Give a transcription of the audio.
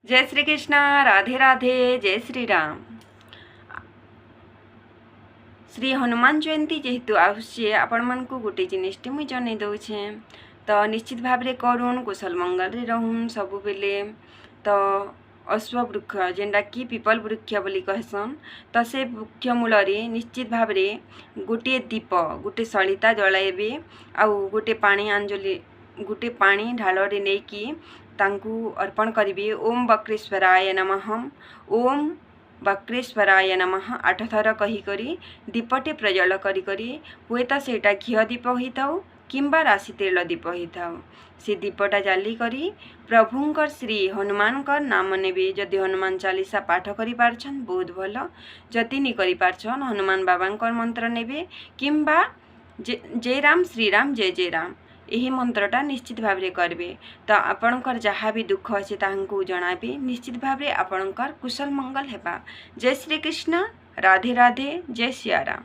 जय श्री कृष्ण। राधे राधे। जय श्री राम। श्री हनुमान जयंती जेहेतु आସୁଛି आपण मन को गोटे जिनिसटी मुझे जन दौचे तो निश्चित भाव में करूँ कुशल मंगल रे रहूँ सबु बेले। तो अश्व वृक्ष जेनटा कि पीपल वृक्ष बोली कहसन तो से वृक्ष मूल निश्चित भाव में गोटे दीप गोटे सलिता जलाइबे आउ गोटे पानी अंजलि गोटे पानी ढाल नहीं कि तांकु अर्पण करिवे। ओम वक्रेश्वराय नमः, ओम वक्रेश्वराय नमः 8 थर कहीकरी दीपटे प्रज्वल करी हुए तो सेटा घी दीप होता किंबा राशि तेल दीप होता से दीपटा जाली करी प्रभुंकर श्री हनुमान नाम नेबे। जदि हनुमान चालीसा पाठ करि पारछन बहुत भल, जदि नहीं करि पारछन हनुमान बाबा मंत्र नेबे किंबा जय राम श्री राम जय जय राम यही मंत्रटा निश्चित भाव में करेंगे। तो आपणकर जहाँ भी दुख अच्छे तांको जनाबे निश्चित भाव में आपणकर कुशल मंगल हेबा। जय श्री कृष्ण। राधे राधे। जय सिया राम।